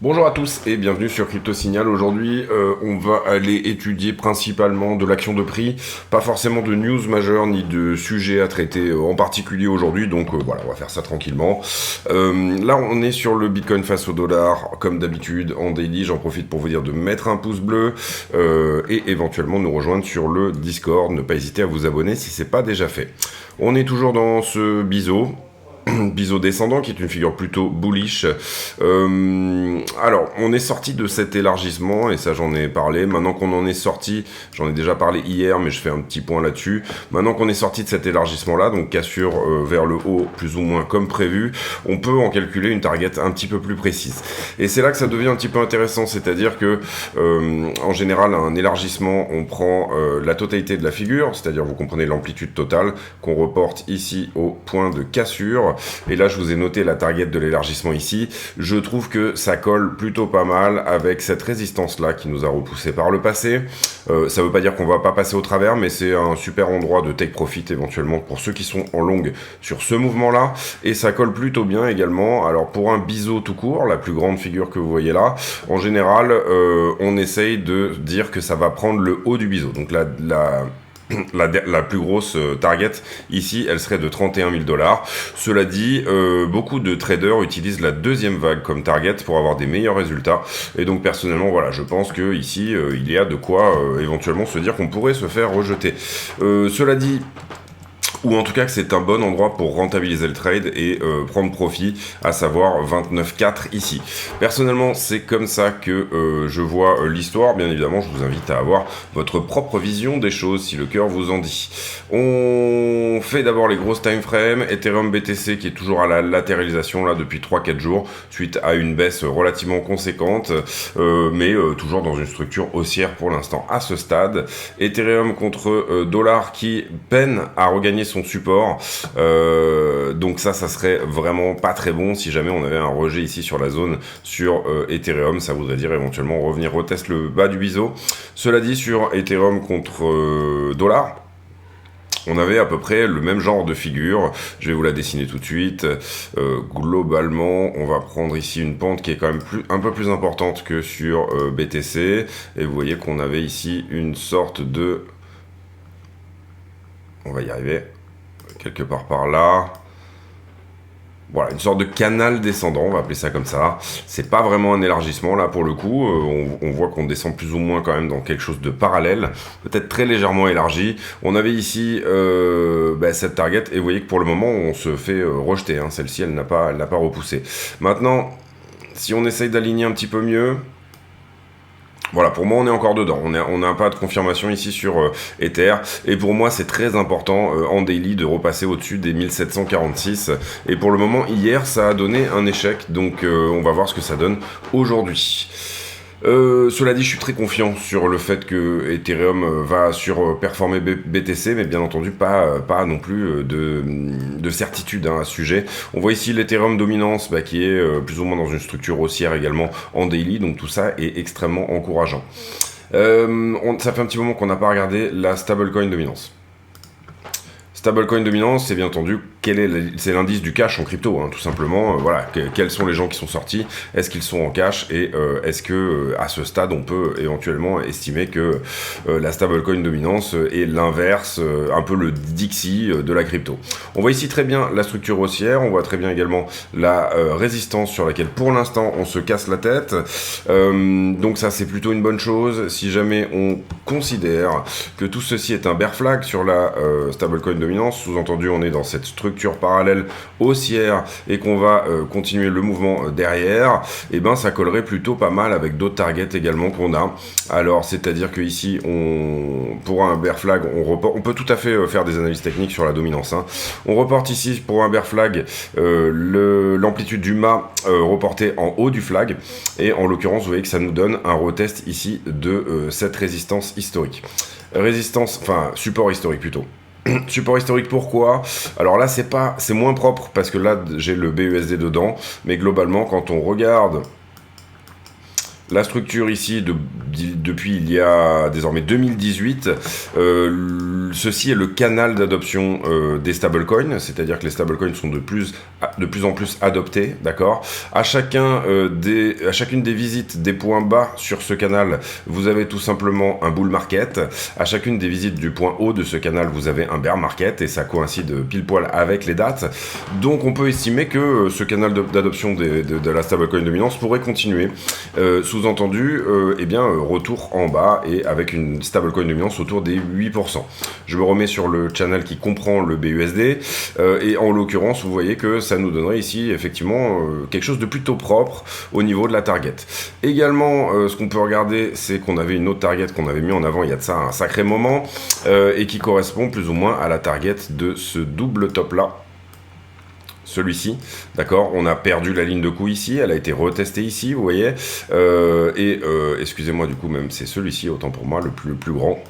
Bonjour à tous et bienvenue sur Crypto Signal. Aujourd'hui, on va aller étudier principalement de l'action de prix, pas forcément de news majeures ni de sujets à traiter en particulier aujourd'hui. Donc voilà, on va faire ça tranquillement. Là, on est sur le Bitcoin face au dollar, comme d'habitude en daily. J'en profite pour vous dire de mettre un pouce bleu et éventuellement nous rejoindre sur le Discord. Ne pas hésiter à vous abonner si c'est pas déjà fait. On est toujours dans ce biseau. Biseau descendant qui est une figure plutôt bullish. Alors on est sorti de cet élargissement et ça j'en ai parlé. Maintenant qu'on en est sorti, j'en ai déjà parlé hier mais je fais un petit point là-dessus. Maintenant qu'on est sorti de cet élargissement là, donc cassure vers le haut plus ou moins comme prévu, on peut en calculer une target un petit peu plus précise. Et c'est là que ça devient un petit peu intéressant, c'est-à-dire que en général un élargissement on prend la totalité de la figure, c'est-à-dire vous comprenez l'amplitude totale qu'on reporte ici au point de cassure. Et là, je vous ai noté la target de l'élargissement ici. Je trouve que ça colle plutôt pas mal avec cette résistance-là qui nous a repoussé par le passé. Ça veut pas dire qu'on va pas passer au travers, mais c'est un super endroit de take profit éventuellement pour ceux qui sont en longue sur ce mouvement-là. Et ça colle plutôt bien également. Alors pour un biseau tout court, la plus grande figure que vous voyez là, en général, on essaye de dire que ça va prendre le haut du biseau. Donc la plus grosse target ici, elle serait de 31 000 $. Cela dit, beaucoup de traders utilisent la deuxième vague comme target pour avoir des meilleurs résultats. Et donc personnellement, voilà, je pense que ici, il y a de quoi éventuellement se dire qu'on pourrait se faire rejeter. Cela dit, ou en tout cas que c'est un bon endroit pour rentabiliser le trade et prendre profit, à savoir 29,4 ici. Personnellement, c'est comme ça que je vois l'histoire. Bien évidemment, je vous invite à avoir votre propre vision des choses, si le cœur vous en dit. On fait d'abord les grosses time frames. Ethereum BTC qui est toujours à la latéralisation là depuis 3-4 jours, suite à une baisse relativement conséquente, mais toujours dans une structure haussière pour l'instant à ce stade. Ethereum contre dollar qui peine à regagner son support, donc ça serait vraiment pas très bon si jamais on avait un rejet ici sur la zone sur Ethereum. Ça voudrait dire éventuellement revenir retest le bas du biseau. Cela dit, sur Ethereum contre dollar, on avait à peu près le même genre de figure. Je vais vous la dessiner tout de suite. Globalement, on va prendre ici une pente qui est quand même un peu plus importante que sur BTC, et vous voyez qu'on avait ici une sorte de... On va y arriver. Quelque part par là. Voilà, une sorte de canal descendant, on va appeler ça comme ça. C'est pas vraiment un élargissement là pour le coup. On voit qu'on descend plus ou moins quand même dans quelque chose de parallèle, peut-être très légèrement élargi. On avait ici cette target et vous voyez que pour le moment on se fait rejeter. Hein. Celle-ci elle n'a pas repoussé. Maintenant, si on essaye d'aligner un petit peu mieux. Voilà, pour moi, on est encore dedans. On n'a pas de confirmation ici sur Ether. Et pour moi, c'est très important en daily de repasser au-dessus des 1746. Et pour le moment, hier, ça a donné un échec. Donc, on va voir ce que ça donne aujourd'hui. Cela dit, je suis très confiant sur le fait que Ethereum va surperformer BTC, mais bien entendu pas non plus de certitude à ce sujet. On voit ici l'Ethereum dominance qui est plus ou moins dans une structure haussière également en daily, donc tout ça est extrêmement encourageant. Ça fait un petit moment qu'on n'a pas regardé la stablecoin dominance. Stablecoin dominance, c'est bien entendu c'est l'indice du cash en crypto, hein, tout simplement. Voilà, quels sont les gens qui sont sortis, est-ce qu'ils sont en cash et est-ce que à ce stade on peut éventuellement estimer que la stablecoin dominance est l'inverse, un peu le Dixie de la crypto. On voit ici très bien la structure haussière, on voit très bien également la résistance sur laquelle pour l'instant on se casse la tête. Donc ça c'est plutôt une bonne chose. Si jamais on considère que tout ceci est un bear flag sur la stablecoin dominance, sous-entendu on est dans cette structure parallèle haussière et qu'on va continuer le mouvement derrière, et ben ça collerait plutôt pas mal avec d'autres targets également qu'on a. Alors c'est-à-dire que ici pour un bear flag on peut tout à fait faire des analyses techniques sur la dominance. Hein. On reporte ici pour un bear flag l'amplitude du mât reportée en haut du flag, et en l'occurrence vous voyez que ça nous donne un retest ici de cette résistance historique. Support historique plutôt. Support historique, pourquoi? Alors là c'est moins propre parce que là j'ai le BUSD dedans, mais globalement quand on regarde La structure ici, depuis il y a désormais 2018, ceci est le canal d'adoption des stablecoins, c'est-à-dire que les stablecoins sont de plus en plus adoptés, d'accord. À chacune des visites des points bas sur ce canal, vous avez tout simplement un bull market. À chacune des visites du point haut de ce canal, vous avez un bear market, et ça coïncide pile poil avec les dates. Donc on peut estimer que ce canal d'adoption de la stablecoin dominance pourrait continuer. Sous-entendu, retour en bas et avec une stablecoin dominance autour des 8%. Je me remets sur le channel qui comprend le BUSD et en l'occurrence, vous voyez que ça nous donnerait ici effectivement quelque chose de plutôt propre au niveau de la target. Également, ce qu'on peut regarder, c'est qu'on avait une autre target qu'on avait mis en avant il y a de ça un sacré moment et qui correspond plus ou moins à la target de ce double top là. Celui-ci, d'accord, on a perdu la ligne de coup ici, elle a été retestée ici, vous voyez, excusez-moi du coup, même c'est celui-ci, autant pour moi, le plus grand,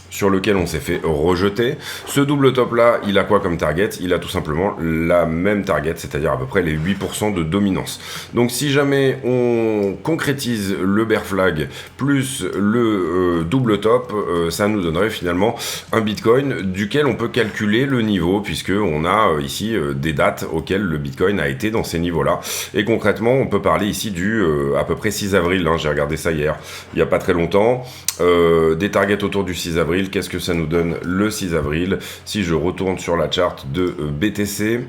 sur lequel on s'est fait rejeter. Ce double top là, il a quoi comme target? Il a tout simplement la même target, c'est-à-dire à peu près les 8% de dominance. Donc si jamais on concrétise le bear flag plus le double top, ça nous donnerait finalement un Bitcoin duquel on peut calculer le niveau, puisque on a ici des dates auxquelles le Bitcoin a été dans ces niveaux-là. Et concrètement, on peut parler ici du à peu près 6 avril, hein, j'ai regardé ça hier, il n'y a pas très longtemps, des targets autour du 6 avril. Qu'est-ce que ça nous donne le 6 avril? Si je retourne sur la charte de BTC,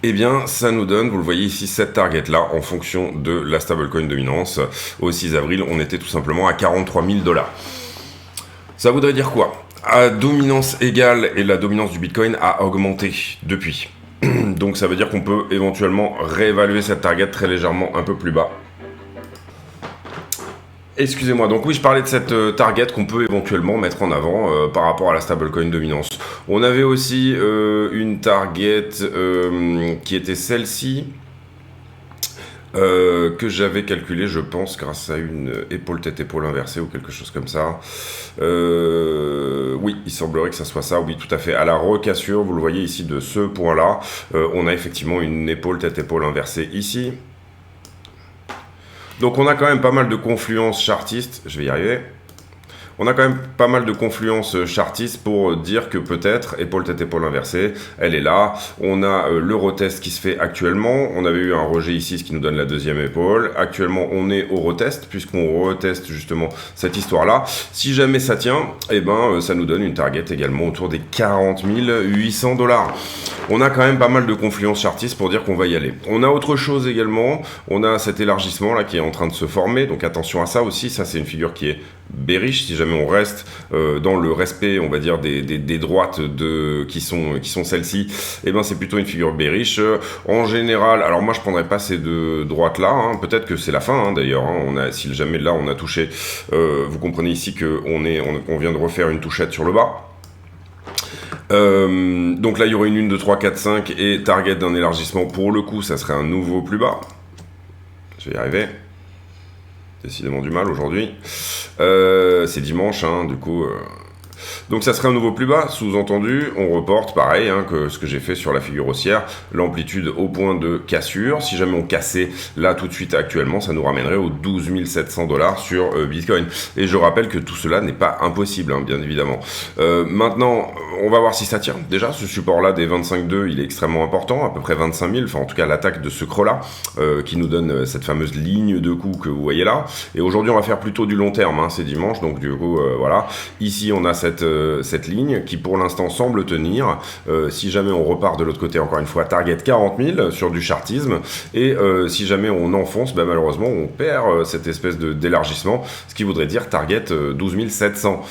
eh bien, ça nous donne, vous le voyez ici, cette target-là, en fonction de la stablecoin dominance. Au 6 avril, on était tout simplement à 43 000 $. Ça voudrait dire quoi? À dominance égale, et la dominance du Bitcoin a augmenté depuis. Donc ça veut dire qu'on peut éventuellement réévaluer cette target très légèrement un peu plus bas. Excusez-moi, donc oui, je parlais de cette target qu'on peut éventuellement mettre en avant par rapport à la stablecoin dominance. On avait aussi une target qui était celle-ci, que j'avais calculée, je pense, grâce à une épaule-tête-épaule inversée ou quelque chose comme ça. Oui, il semblerait que ça soit ça, oui, tout à fait. À la recassure, vous le voyez ici, de ce point-là, on a effectivement une épaule-tête-épaule inversée ici. Donc on a quand même pas mal de confluences chartistes, je vais y arriver. On a quand même pas mal de confluences chartistes pour dire que peut-être, épaule-tête-épaule inversée, elle est là. On a le retest qui se fait actuellement. On avait eu un rejet ici, ce qui nous donne la deuxième épaule. Actuellement, on est au retest, puisqu'on reteste justement cette histoire-là. Si jamais ça tient, eh ben, ça nous donne une target également autour des 40 800 $. On a quand même pas mal de confluences chartistes pour dire qu'on va y aller. On a autre chose également. On a cet élargissement là qui est en train de se former. Donc attention à ça aussi. Ça, c'est une figure qui est bearish. Si jamais on reste dans le respect, on va dire, des droites qui sont celles-ci, eh ben c'est plutôt une figure bearish. En général, alors moi je prendrais pas ces deux droites là, hein. Peut-être que c'est la fin, hein, d'ailleurs, hein. Si jamais là on a touché, vous comprenez ici qu'on vient de refaire une touchette sur le bas. Donc là il y aurait une 1, 2, 3, 4, 5 et target d'un élargissement. Pour le coup ça serait un nouveau plus bas. Je vais y arriver. Décidément du mal aujourd'hui. C'est dimanche, hein, du coup. Donc ça serait un nouveau plus bas, sous-entendu, on reporte pareil hein, que ce que j'ai fait sur la figure haussière, l'amplitude au point de cassure. Si jamais on cassait là tout de suite actuellement, ça nous ramènerait aux 12 700 $ sur Bitcoin. Et je rappelle que tout cela n'est pas impossible, hein, bien évidemment. Maintenant, on va voir si ça tient. Déjà, ce support-là des 25,2, il est extrêmement important, à peu près 25 000, enfin en tout cas l'attaque de ce creux-là, qui nous donne cette fameuse ligne de coup que vous voyez là. Et aujourd'hui, on va faire plutôt du long terme, hein, c'est dimanche, donc du coup, voilà. Ici, on a cette ligne qui pour l'instant semble tenir. Si jamais on repart de l'autre côté, encore une fois, target 40 000 sur du chartisme, et si jamais on enfonce, ben, malheureusement on perd cette espèce d'élargissement, ce qui voudrait dire target 12 700.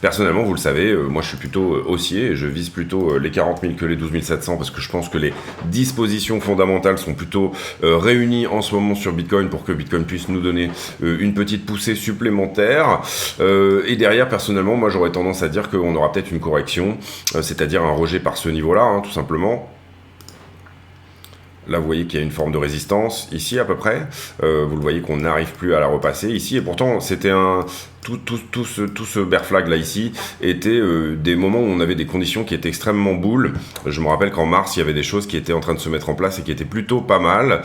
Personnellement, vous le savez, moi je suis plutôt haussier et je vise plutôt les 40 000 que les 12 700 parce que je pense que les dispositions fondamentales sont plutôt réunies en ce moment sur Bitcoin pour que Bitcoin puisse nous donner une petite poussée supplémentaire. Et derrière, personnellement, moi j'aurais tendance à dire qu'on aura peut-être une correction, c'est-à-dire un rejet par ce niveau-là, hein, tout simplement. Là, vous voyez qu'il y a une forme de résistance, ici à peu près. Vous le voyez qu'on n'arrive plus à la repasser ici. Et pourtant, c'était tout ce bear flag là ici était des moments où on avait des conditions qui étaient extrêmement bulles. Je me rappelle qu'en mars, il y avait des choses qui étaient en train de se mettre en place et qui étaient plutôt pas mal.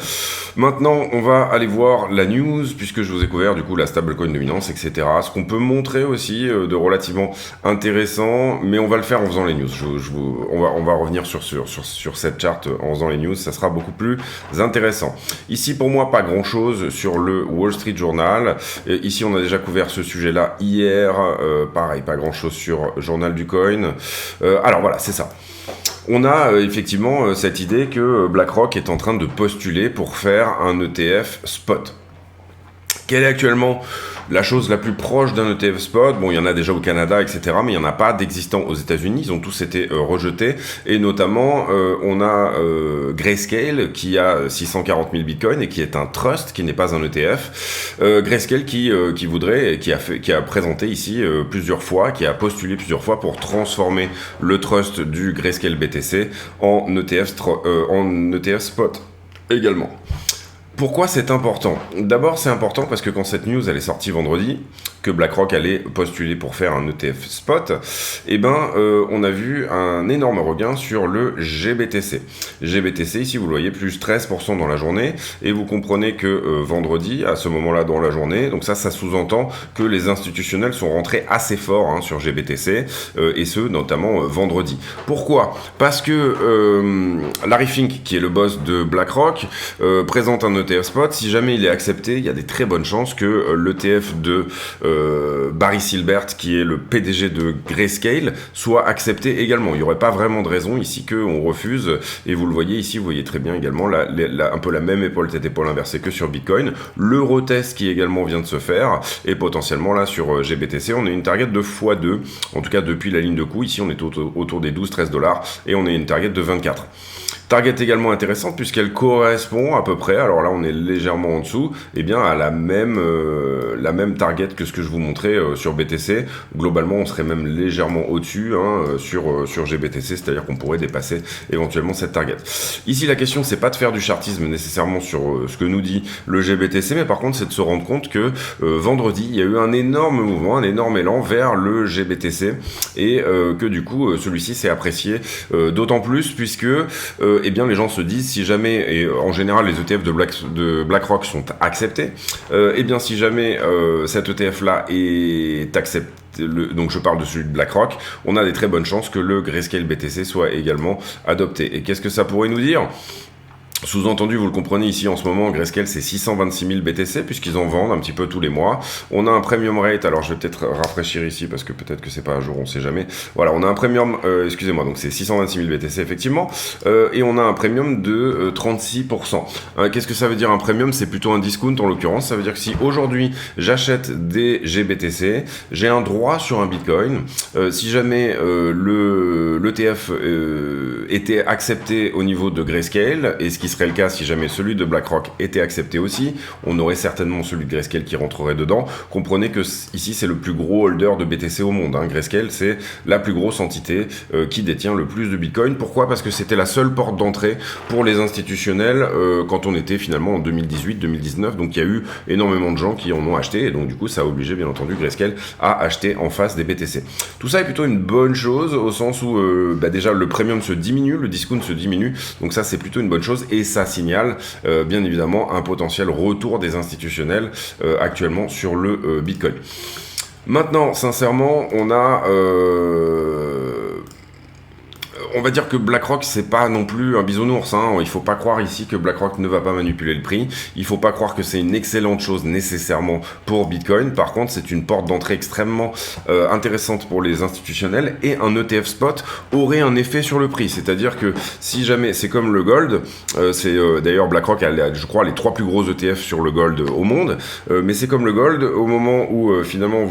Maintenant, on va aller voir la news, puisque je vous ai couvert du coup la stablecoin dominance, etc. Ce qu'on peut montrer aussi de relativement intéressant, mais on va le faire en faisant les news. On va revenir sur cette charte en faisant les news, ça sera beaucoup plus intéressant. Ici, pour moi, pas grand-chose sur le Wall Street Journal. Et ici, on a déjà couvert ce sujet-là hier. Pareil, pas grand-chose sur Journal du Coin. Alors voilà, c'est ça. On a effectivement cette idée que BlackRock est en train de postuler pour faire un ETF spot. Quelle est actuellement la chose la plus proche d'un ETF spot? Bon, il y en a déjà au Canada, etc., mais il n'y en a pas d'existants aux États-Unis. Ils ont tous été rejetés. Et notamment, on a Grayscale qui a 640 000 bitcoins et qui est un trust, qui n'est pas un ETF. Grayscale qui voudrait, et qui a présenté ici plusieurs fois, qui a postulé plusieurs fois pour transformer le trust du Grayscale BTC en ETF spot également. Pourquoi c'est important? D'abord, c'est important parce que quand cette news elle est sortie vendredi, que BlackRock allait postuler pour faire un ETF spot, on a vu un énorme regain sur le GBTC. GBTC, ici, vous le voyez, plus 13% dans la journée, et vous comprenez que vendredi, à ce moment-là dans la journée, donc ça sous-entend que les institutionnels sont rentrés assez fort sur GBTC, et ce, notamment vendredi. Pourquoi? Parce que Larry Fink, qui est le boss de BlackRock, présente un ETF spot. Si jamais il est accepté, il y a des très bonnes chances que l'ETF de Barry Silbert, qui est le PDG de Grayscale, soit accepté également. Il n'y aurait pas vraiment de raison ici qu'on refuse, et vous le voyez ici, vous voyez très bien également un peu la même épaule tête épaule inversée que sur Bitcoin. L'Eurotest qui également vient de se faire, et potentiellement là sur GBTC, on a une target de x2, en tout cas depuis la ligne de coup. Ici on est autour des 12-13 $, et on a une target de 24. Target également intéressante puisqu'elle correspond à peu près, alors là on est légèrement en dessous, à la même target que ce que je vous montrais sur BTC. Globalement on serait même légèrement au-dessus sur GBTC, c'est-à-dire qu'on pourrait dépasser éventuellement cette target. Ici la question c'est pas de faire du chartisme nécessairement sur ce que nous dit le GBTC, mais par contre c'est de se rendre compte que vendredi il y a eu un énorme mouvement, un énorme élan vers le GBTC, et que du coup celui-ci s'est apprécié d'autant plus puisque les gens se disent, si jamais, et en général les ETF de BlackRock sont acceptés, si jamais cet ETF là est accepté, donc je parle de celui de BlackRock, on a des très bonnes chances que le Grayscale BTC soit également adopté. Et qu'est-ce que ça pourrait nous dire ? Sous-entendu, vous le comprenez ici en ce moment, Grayscale c'est 626 000 BTC puisqu'ils en vendent un petit peu tous les mois. On a un premium rate, alors je vais peut-être rafraîchir ici parce que peut-être que c'est pas à jour, on sait jamais. Voilà, on a un premium, donc c'est 626 000 BTC effectivement, et on a un premium de 36%. Qu'est-ce que ça veut dire un premium? C'est plutôt un discount en l'occurrence. Ça veut dire que si aujourd'hui j'achète des GBTC, j'ai un droit sur un Bitcoin. Si jamais l'ETF était accepté au niveau de Grayscale, et ce qui serait le cas si jamais celui de BlackRock était accepté aussi, on aurait certainement celui de Grayscale qui rentrerait dedans. Comprenez que ici c'est le plus gros holder de BTC au monde. Grayscale c'est la plus grosse entité qui détient le plus de Bitcoin. Pourquoi? Parce que c'était la seule porte d'entrée pour les institutionnels quand on était finalement en 2018-2019. Donc il y a eu énormément de gens qui en ont acheté, et donc du coup ça a obligé bien entendu Grayscale à acheter en face des BTC. Tout ça est plutôt une bonne chose au sens où déjà le premium se diminue, le discount se diminue, donc ça c'est plutôt une bonne chose. Et ça signale bien évidemment un potentiel retour des institutionnels actuellement sur le Bitcoin. Maintenant, sincèrement, on va dire que BlackRock, c'est pas non plus un bisounours. Il faut pas croire ici que BlackRock ne va pas manipuler le prix. Il faut pas croire que c'est une excellente chose nécessairement pour Bitcoin. Par contre, c'est une porte d'entrée extrêmement intéressante pour les institutionnels, et un ETF spot aurait un effet sur le prix. C'est-à-dire que si jamais, c'est comme le gold, d'ailleurs BlackRock a, je crois, les 3 plus gros ETF sur le gold au monde, mais c'est comme le gold au moment où finalement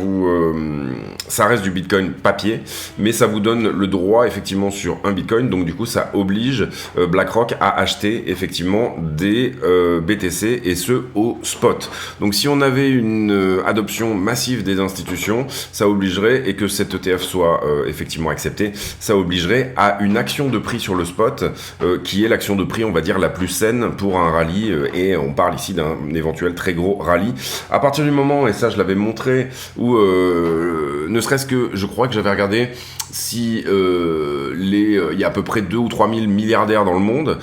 ça reste du Bitcoin papier, mais ça vous donne le droit effectivement sur un Bitcoin, donc du coup ça oblige BlackRock à acheter effectivement des BTC et ce au spot. Donc si on avait une adoption massive des institutions, ça obligerait, et que cet ETF soit effectivement accepté, ça obligerait à une action de prix sur le spot qui est l'action de prix, on va dire, la plus saine pour un rallye, et on parle ici d'un éventuel très gros rallye. À partir du moment, et ça je l'avais montré, où ne serait-ce que, je crois que j'avais regardé si il y a à peu près 2 ou 3 000 milliardaires dans le monde,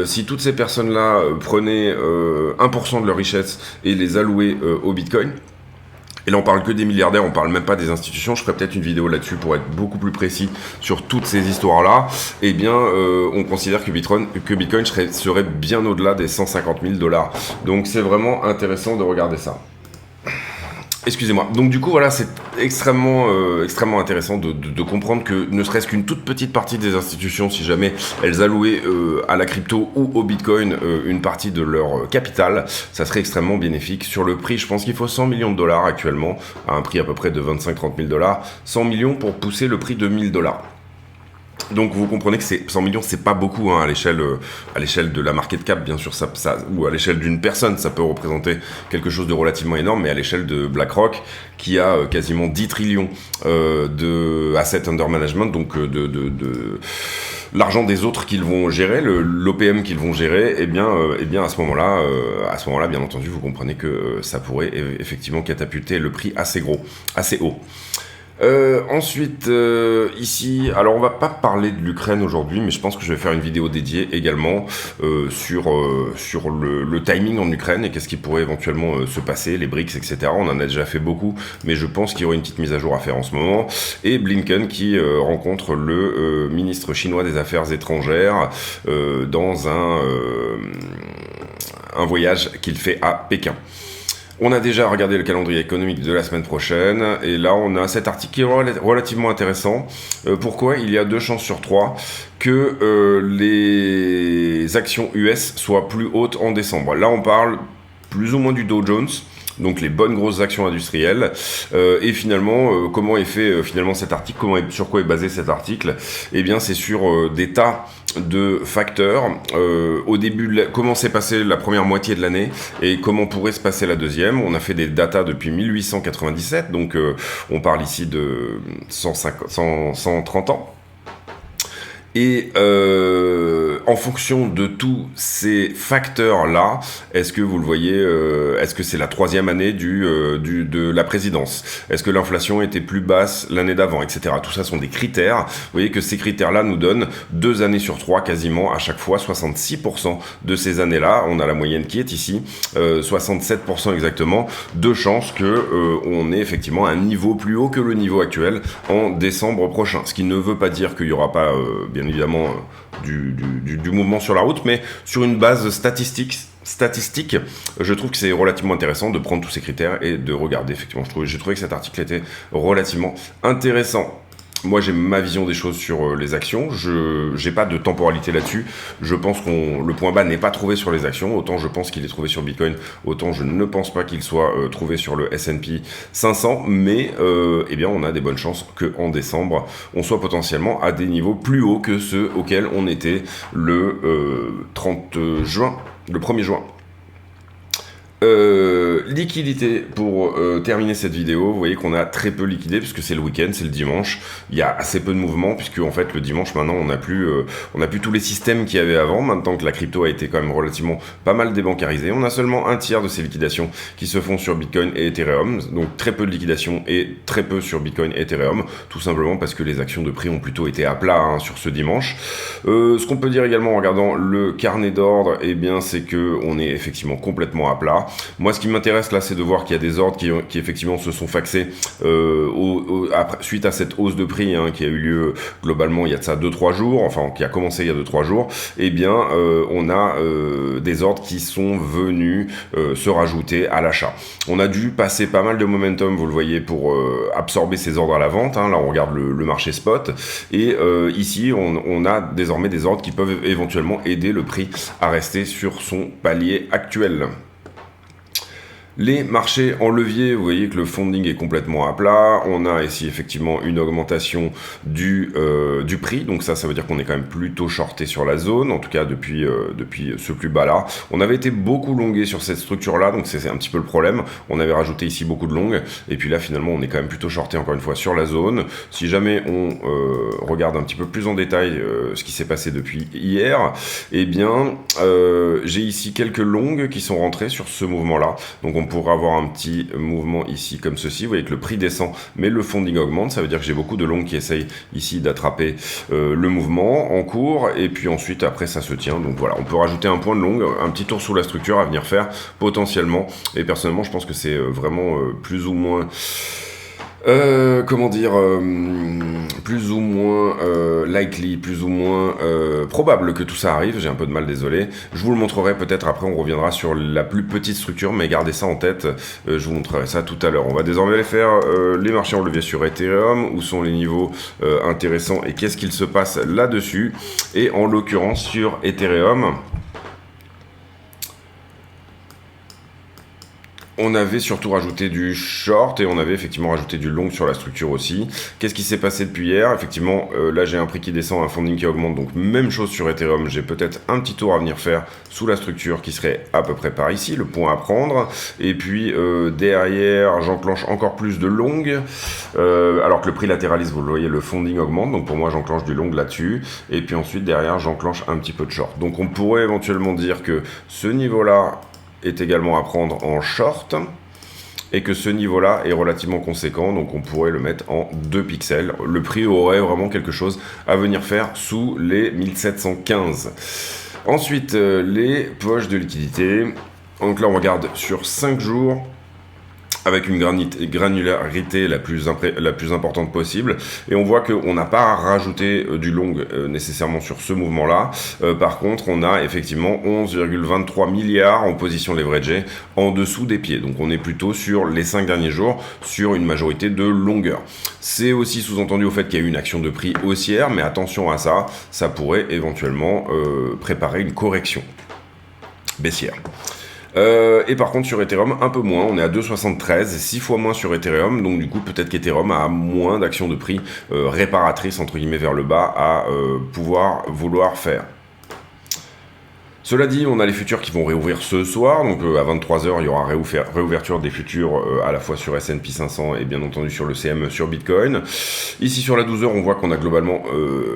si toutes ces personnes-là prenaient 1% de leur richesse et les allouaient au Bitcoin, et là on parle que des milliardaires, on parle même pas des institutions, je ferai peut-être une vidéo là-dessus pour être beaucoup plus précis sur toutes ces histoires-là, eh bien on considère que Bitcoin serait bien au-delà des 150 000 $. Donc c'est vraiment intéressant de regarder ça. Excusez-moi. Donc du coup, voilà, c'est extrêmement intéressant de comprendre que ne serait-ce qu'une toute petite partie des institutions, si jamais elles allouaient à la crypto ou au Bitcoin une partie de leur capital, ça serait extrêmement bénéfique. Sur le prix, je pense qu'il faut 100 millions de dollars actuellement, à un prix à peu près de 25-30 000 $. 100 millions pour pousser le prix de 1000 $. Donc vous comprenez que 100 millions, c'est pas beaucoup hein, à l'échelle de la market cap, bien sûr, ça, ou à l'échelle d'une personne, ça peut représenter quelque chose de relativement énorme, mais à l'échelle de BlackRock, qui a quasiment 10 trillions de assets under management, donc de l'argent des autres qu'ils vont gérer, l'OPM qu'ils vont gérer, eh bien à ce moment-là, bien entendu, vous comprenez que ça pourrait effectivement catapulter le prix assez haut. Ensuite, ici, alors on va pas parler de l'Ukraine aujourd'hui, mais je pense que je vais faire une vidéo dédiée également sur le timing en Ukraine et qu'est-ce qui pourrait éventuellement se passer, les BRICS, etc. On en a déjà fait beaucoup, mais je pense qu'il y aura une petite mise à jour à faire en ce moment. Et Blinken qui rencontre le ministre chinois des Affaires étrangères dans un voyage qu'il fait à Pékin. On a déjà regardé le calendrier économique de la semaine prochaine, et là on a cet article qui est relativement intéressant. Pourquoi il y a 2 chances sur 3 que les actions US soient plus hautes en décembre. Là on parle plus ou moins du Dow Jones, donc les bonnes grosses actions industrielles, et finalement comment est fait finalement cet article, sur quoi est basé cet article. Eh bien c'est sur des tas de facteurs, au début comment s'est passé la première moitié de l'année et comment pourrait se passer la deuxième. On a fait des datas depuis 1897, donc on parle ici de 130 ans. Et en fonction de tous ces facteurs-là, est-ce que vous le voyez, est-ce que c'est la 3e année de la présidence? Est-ce que l'inflation était plus basse l'année d'avant, etc. Tout ça sont des critères. Vous voyez que ces critères-là nous donnent 2 années sur 3 quasiment à chaque fois, 66% de ces années-là. On a la moyenne qui est ici, 67% exactement, de chances que on ait effectivement un niveau plus haut que le niveau actuel en décembre prochain. Ce qui ne veut pas dire qu'il n'y aura pas, bien évidemment, du mouvement sur la route, mais sur une base statistique, je trouve que c'est relativement intéressant de prendre tous ces critères et de regarder. Effectivement, j'ai trouvé que cet article était relativement intéressant. Moi, j'ai ma vision des choses sur les actions. Je n'ai pas de temporalité là-dessus. Je pense que le point bas n'est pas trouvé sur les actions. Autant je pense qu'il est trouvé sur Bitcoin, autant je ne pense pas qu'il soit trouvé sur le S&P 500. Mais eh bien, on a des bonnes chances qu'en décembre, on soit potentiellement à des niveaux plus hauts que ceux auxquels on était le 1er juin. Liquidité pour terminer cette vidéo. Vous voyez qu'on a très peu liquidé puisque c'est le week-end, c'est le dimanche. Il y a assez peu de mouvements puisque en fait le dimanche maintenant on n'a plus tous les systèmes qu'il y avait avant. Maintenant que la crypto a été quand même relativement pas mal débancarisée, on a seulement un tiers de ces liquidations qui se font sur Bitcoin et Ethereum. Donc très peu de liquidations et très peu sur Bitcoin et Ethereum, tout simplement parce que les actions de prix ont plutôt été à plat hein, sur ce dimanche. Ce qu'on peut dire également en regardant le carnet d'ordre, eh bien c'est que on est effectivement complètement à plat. Moi, ce qui m'intéresse là, c'est de voir qu'il y a des ordres qui effectivement se sont faxés suite à cette hausse de prix hein, qui a eu lieu globalement il y a de ça 2-3 jours, enfin qui a commencé il y a 2-3 jours. Eh bien, on a des ordres qui sont venus se rajouter à l'achat. On a dû passer pas mal de momentum, vous le voyez, pour absorber ces ordres à la vente. Hein. Là, on regarde le marché spot et ici, on a désormais des ordres qui peuvent éventuellement aider le prix à rester sur son palier actuel. Les marchés en levier, vous voyez que le funding est complètement à plat. On a ici effectivement une augmentation du prix. Donc ça veut dire qu'on est quand même plutôt shorté sur la zone, en tout cas depuis ce plus bas là. On avait été beaucoup longué sur cette structure là, donc c'est un petit peu le problème. On avait rajouté ici beaucoup de longues. Et puis là finalement on est quand même plutôt shorté encore une fois sur la zone. Si jamais on regarde un petit peu plus en détail ce qui s'est passé depuis hier, eh bien j'ai ici quelques longues qui sont rentrées sur ce mouvement là. Donc on pourra avoir un petit mouvement ici comme ceci, vous voyez que le prix descend mais le funding augmente, ça veut dire que j'ai beaucoup de longues qui essayent ici d'attraper le mouvement en cours, et puis ensuite après ça se tient. Donc voilà, on peut rajouter un point de longue, un petit tour sous la structure à venir faire potentiellement, et personnellement je pense que c'est vraiment plus ou moins plus ou moins likely, plus ou moins probable que tout ça arrive. J'ai un peu de mal, désolé. Je vous le montrerai peut-être après, on reviendra sur la plus petite structure, mais gardez ça en tête, je vous montrerai ça tout à l'heure. On va désormais aller faire les marchés en levier sur Ethereum, où sont les niveaux intéressants et qu'est-ce qu'il se passe là-dessus. Et en l'occurrence sur Ethereum, on avait surtout rajouté du short et on avait effectivement rajouté du long sur la structure aussi. Qu'est-ce qui s'est passé depuis hier? Effectivement, là j'ai un prix qui descend, un funding qui augmente, donc même chose sur Ethereum. J'ai peut-être un petit tour à venir faire sous la structure qui serait à peu près par ici, le point à prendre. Et puis derrière, j'enclenche encore plus de longues, alors que le prix latéralise, vous le voyez, le funding augmente. Donc pour moi, j'enclenche du long là-dessus. Et puis ensuite, derrière, j'enclenche un petit peu de short. Donc on pourrait éventuellement dire que ce niveau-là est également à prendre en short et que ce niveau là est relativement conséquent, donc on pourrait le mettre en 2 pixels. Le prix aurait vraiment quelque chose à venir faire sous les 1715. Ensuite les poches de liquidité, donc là on regarde sur 5 jours avec une granularité la plus importante possible, et on voit qu'on n'a pas rajouté du long nécessairement sur ce mouvement-là. Par contre, on a effectivement 11,23 milliards en position leveragée en dessous des pieds. Donc on est plutôt sur les 5 derniers jours sur une majorité de longueur. C'est aussi sous-entendu au fait qu'il y a eu une action de prix haussière, mais attention à ça, ça pourrait éventuellement préparer une correction baissière. Et par contre sur Ethereum un peu moins, on est à 2,73, 6 fois moins sur Ethereum, donc du coup peut-être qu'Ethereum a moins d'actions de prix réparatrices entre guillemets vers le bas à vouloir faire. Cela dit, on a les futurs qui vont réouvrir ce soir, donc à 23h il y aura réouverture des futurs à la fois sur S&P 500 et bien entendu sur le CM sur Bitcoin. Ici sur la 12h on voit qu'on a globalement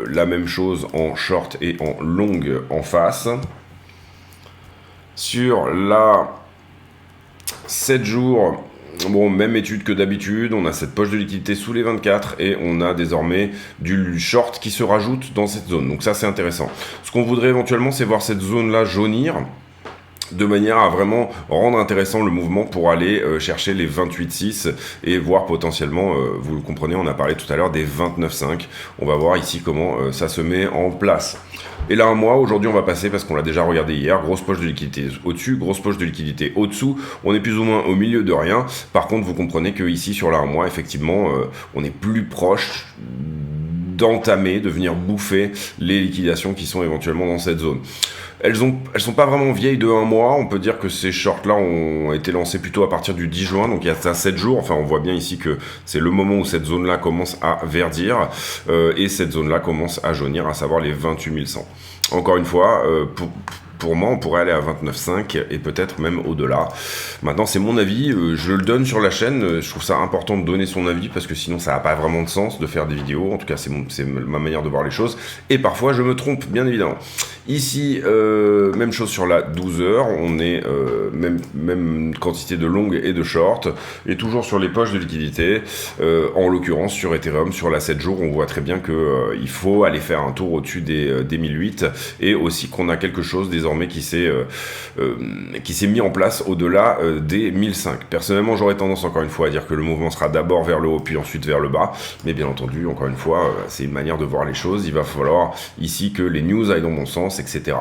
la même chose en short et en long en face. Sur la 7 jours, bon, même étude que d'habitude, on a cette poche de liquidité sous les 24 et on a désormais du short qui se rajoute dans cette zone. Donc ça c'est intéressant. Ce qu'on voudrait éventuellement c'est voir cette zone là jaunir, de manière à vraiment rendre intéressant le mouvement pour aller chercher les 28,6 et voir potentiellement, vous le comprenez, on a parlé tout à l'heure des 29,5. On va voir ici comment ça se met en place. Et là, un mois, aujourd'hui, on va passer, parce qu'on l'a déjà regardé hier, grosse poche de liquidité au-dessus, grosse poche de liquidité au-dessous. On est plus ou moins au milieu de rien. Par contre, vous comprenez que ici, sur la un mois, effectivement, on est plus proche d'entamer, de venir bouffer les liquidations qui sont éventuellement dans cette zone. Elles sont pas vraiment vieilles de un mois, on peut dire que ces shorts-là ont été lancés plutôt à partir du 10 juin, donc il y a ça 7 jours, enfin on voit bien ici que c'est le moment où cette zone-là commence à verdir, et cette zone-là commence à jaunir, à savoir les 28 100. Encore une fois, pour moi, on pourrait aller à 29,5 et peut-être même au-delà. Maintenant, c'est mon avis, je le donne sur la chaîne, je trouve ça important de donner son avis parce que sinon ça n'a pas vraiment de sens de faire des vidéos, en tout cas c'est ma manière de voir les choses, et parfois je me trompe, bien évidemment. Ici, même chose sur la 12h, on est même quantité de longues et de short, et toujours sur les poches de liquidité, en l'occurrence sur Ethereum, sur la 7 jours, on voit très bien que il faut aller faire un tour au-dessus des 1008, et aussi qu'on a quelque chose désormais qui s'est mis en place au-delà des 1005. Personnellement, j'aurais tendance encore une fois à dire que le mouvement sera d'abord vers le haut, puis ensuite vers le bas, mais bien entendu, encore une fois, c'est une manière de voir les choses, il va falloir ici que les news aillent dans mon sens, etc.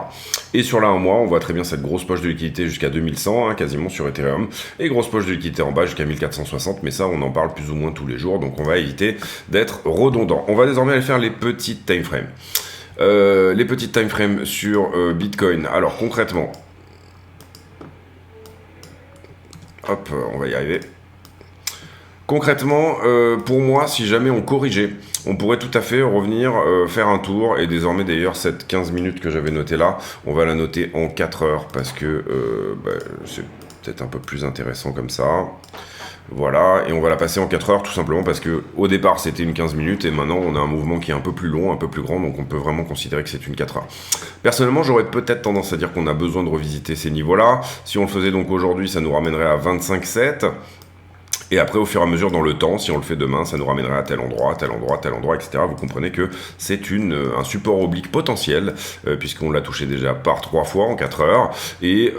Et sur la 1 mois, on voit très bien cette grosse poche de liquidité jusqu'à 2100, hein, quasiment sur Ethereum, et grosse poche de liquidité en bas jusqu'à 1460, mais ça on en parle plus ou moins tous les jours, donc on va éviter d'être redondant. On va désormais aller faire les petites time frames. Les petites time frames sur Bitcoin. Alors concrètement, Hop, on va y arriver. Concrètement, pour moi, si jamais on corrigeait, on pourrait tout à fait revenir faire un tour. Et désormais, d'ailleurs, cette 15 minutes que j'avais notée là, on va la noter en 4 heures parce que c'est peut-être un peu plus intéressant comme ça. Voilà, et on va la passer en 4 heures tout simplement parce que au départ c'était une 15 minutes et maintenant on a un mouvement qui est un peu plus long, un peu plus grand, donc on peut vraiment considérer que c'est une 4 heures. Personnellement, j'aurais peut-être tendance à dire qu'on a besoin de revisiter ces niveaux-là. Si on le faisait donc aujourd'hui, ça nous ramènerait à 25,7. Et après, au fur et à mesure dans le temps, si on le fait demain, ça nous ramènerait à tel endroit, tel endroit, tel endroit, etc. Vous comprenez que c'est un support oblique potentiel, puisqu'on l'a touché déjà par 3 fois en 4 heures, et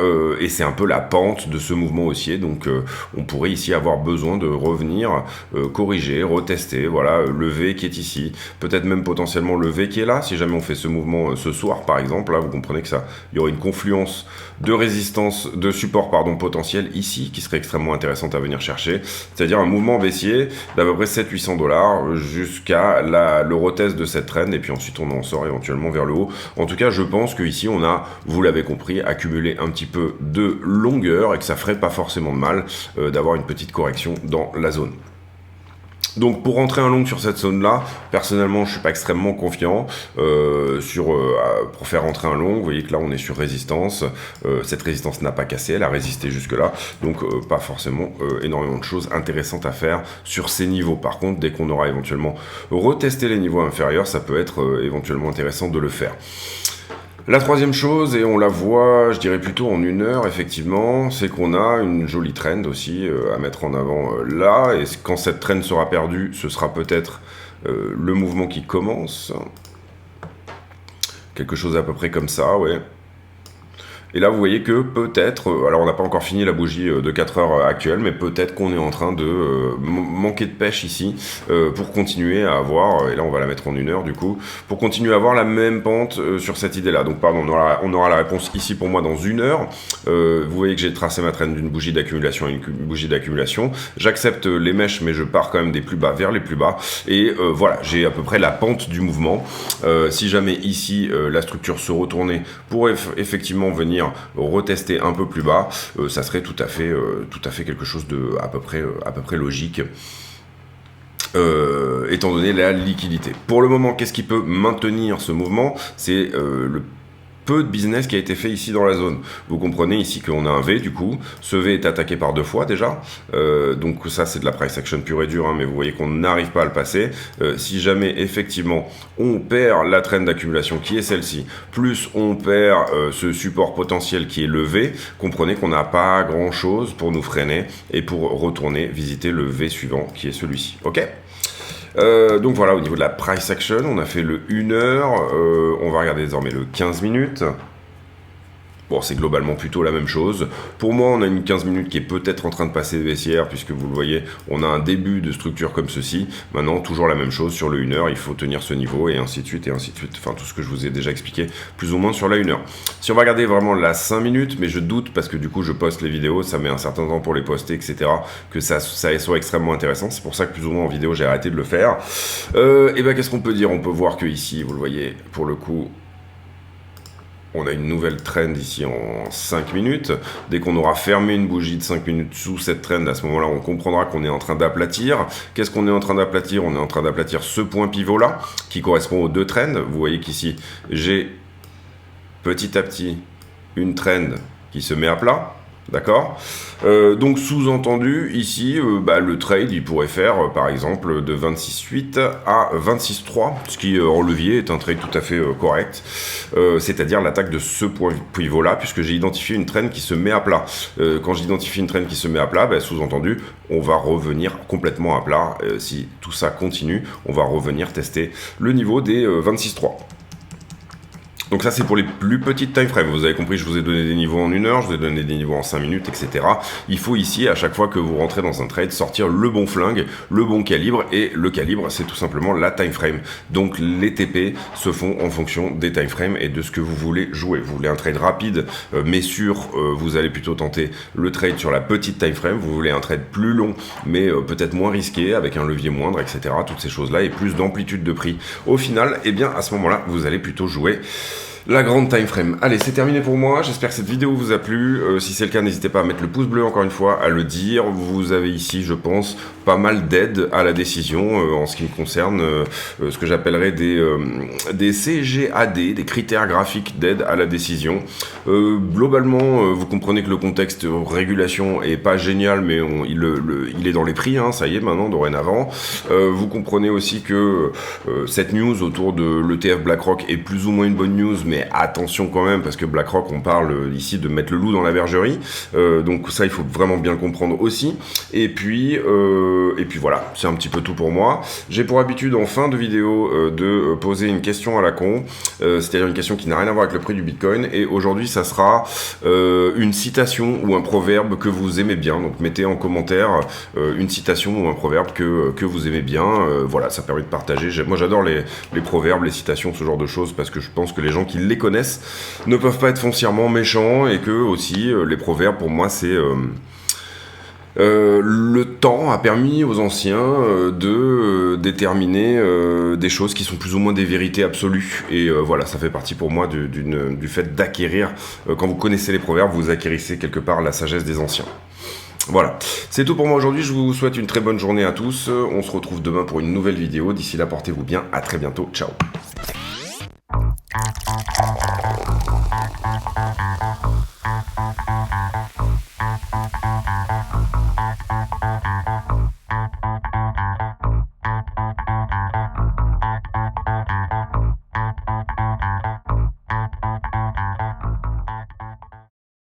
c'est un peu la pente de ce mouvement haussier, donc on pourrait ici avoir besoin de revenir, corriger, retester, voilà, le V qui est ici, peut-être même potentiellement le V qui est là, si jamais on fait ce mouvement ce soir par exemple, là vous comprenez que il y aurait une confluence de résistance, de support pardon, potentiel ici, qui serait extrêmement intéressante à venir chercher, c'est-à-dire un mouvement baissier d'à peu près 700-800 $ jusqu'à le retest de cette trend, et puis ensuite on en sort éventuellement vers le haut. En tout cas, je pense qu'ici on a, vous l'avez compris, accumulé un petit peu de longueur et que ça ferait pas forcément de mal d'avoir une petite correction dans la zone. Donc pour rentrer un long sur cette zone-là, personnellement je suis pas extrêmement confiant pour faire rentrer un long. Vous voyez que là on est sur résistance, cette résistance n'a pas cassé, elle a résisté jusque là, donc pas forcément énormément de choses intéressantes à faire sur ces niveaux. Par contre, dès qu'on aura éventuellement retesté les niveaux inférieurs, ça peut être éventuellement intéressant de le faire. La troisième chose, et on la voit, je dirais plutôt en 1 heure, effectivement, c'est qu'on a une jolie trend aussi à mettre en avant là, et quand cette trend sera perdue, ce sera peut-être le mouvement qui commence. Quelque chose à peu près comme ça, ouais. Et là, vous voyez que peut-être, alors on n'a pas encore fini la bougie de 4 heures actuelle, mais peut-être qu'on est en train de manquer de pêche ici pour continuer à avoir, et là on va la mettre en 1 heure du coup, pour continuer à avoir la même pente sur cette idée-là. Donc pardon, on aura la réponse ici pour moi dans 1 heure. Vous voyez que j'ai tracé ma trend d'une bougie d'accumulation à une bougie d'accumulation. J'accepte les mèches, mais je pars quand même des plus bas vers les plus bas. Et voilà, j'ai à peu près la pente du mouvement. Si jamais ici la structure se retournait pour effectivement venir retester un peu plus bas, ça serait tout à fait quelque chose de à peu près logique. Étant donné la liquidité. Pour le moment, qu'est-ce qui peut maintenir ce mouvement? C'est le peu de business qui a été fait ici dans la zone. Vous comprenez ici qu'on a un V du coup, ce V est attaqué par 2 fois déjà, donc ça c'est de la price action pure et dure, hein, mais vous voyez qu'on n'arrive pas à le passer. Si jamais effectivement on perd la trend d'accumulation qui est celle-ci, plus on perd ce support potentiel qui est le V, comprenez qu'on n'a pas grand chose pour nous freiner et pour retourner visiter le V suivant qui est celui-ci, ok? Donc voilà, au niveau de la price action, on a fait le 1 heure, on va regarder désormais le 15 minutes. Bon, c'est globalement plutôt la même chose. Pour moi, on a une 15 minutes qui est peut-être en train de passer baissière, puisque vous le voyez, on a un début de structure comme ceci. Maintenant, toujours la même chose sur le 1 heure, il faut tenir ce niveau, et ainsi de suite, et ainsi de suite. Enfin, tout ce que je vous ai déjà expliqué, plus ou moins sur la 1 heure. Si on va regarder vraiment la 5 minutes, mais je doute, parce que du coup, je poste les vidéos, ça met un certain temps pour les poster, etc., que ça soit extrêmement intéressant. C'est pour ça que plus ou moins en vidéo, j'ai arrêté de le faire. Et ben, qu'est-ce qu'on peut dire? On peut voir que ici, vous le voyez, pour le coup, on a une nouvelle trend ici en 5 minutes. Dès qu'on aura fermé une bougie de 5 minutes sous cette trend, à ce moment-là, on comprendra qu'on est en train d'aplatir. Qu'est-ce qu'on est en train d'aplatir? On est en train d'aplatir ce point pivot-là, qui correspond aux 2 trends. Vous voyez qu'ici, j'ai petit à petit une trend qui se met à plat. D'accord, donc sous-entendu ici le trade il pourrait faire par exemple de 26,8 à 26,3, ce qui en levier est un trade tout à fait correct, c'est-à-dire l'attaque de ce point pivot là, puisque j'ai identifié une trend qui se met à plat. Quand j'identifie une trend qui se met à plat, sous-entendu on va revenir complètement à plat. Si tout ça continue, on va revenir tester le niveau des 26,3. Donc ça c'est pour les plus petites time frames. Vous avez compris, je vous ai donné des niveaux en 1 heure, je vous ai donné des niveaux en 5 minutes, etc. Il faut ici, à chaque fois que vous rentrez dans un trade, sortir le bon flingue, le bon calibre, et le calibre c'est tout simplement la time frame. Donc les TP se font en fonction des time frames et de ce que vous voulez jouer. Vous voulez un trade rapide, mais sûr, vous allez plutôt tenter le trade sur la petite time frame. Vous voulez un trade plus long, mais peut-être moins risqué, avec un levier moindre, etc. Toutes ces choses-là, et plus d'amplitude de prix. Au final, eh bien à ce moment-là, vous allez plutôt jouer La grande time frame. Allez, c'est terminé pour moi. J'espère que cette vidéo vous a plu. Si c'est le cas, n'hésitez pas à mettre le pouce bleu encore une fois, à le dire. Vous avez ici, je pense, pas mal d'aide à la décision en ce qui me concerne, ce que j'appellerais des CGAD, des critères graphiques d'aide à la décision. Globalement, vous comprenez que le contexte régulation est pas génial, mais il est dans les prix, hein, ça y est maintenant, dorénavant. Vous comprenez aussi que cette news autour de l'ETF BlackRock est plus ou moins une bonne news, mais attention quand même, parce que BlackRock, on parle ici de mettre le loup dans la bergerie, donc ça, il faut vraiment bien le comprendre aussi. Et puis voilà, c'est un petit peu tout pour moi. J'ai pour habitude, en fin de vidéo, de poser une question à la con, c'est-à-dire une question qui n'a rien à voir avec le prix du Bitcoin, et aujourd'hui, ça sera une citation ou un proverbe que vous aimez bien, donc mettez en commentaire une citation ou un proverbe que vous aimez bien, voilà, ça permet de partager. Moi, j'adore les proverbes, les citations, ce genre de choses, parce que je pense que les gens qui les connaissent ne peuvent pas être foncièrement méchants, et que aussi les proverbes pour moi c'est le temps a permis aux anciens de déterminer des choses qui sont plus ou moins des vérités absolues, et voilà, ça fait partie pour moi du fait d'acquérir, quand vous connaissez les proverbes, vous acquérissez quelque part la sagesse des anciens. Voilà, c'est tout pour moi aujourd'hui, je vous souhaite une très bonne journée à tous, on se retrouve demain pour une nouvelle vidéo, d'ici là portez-vous bien, à très bientôt, ciao.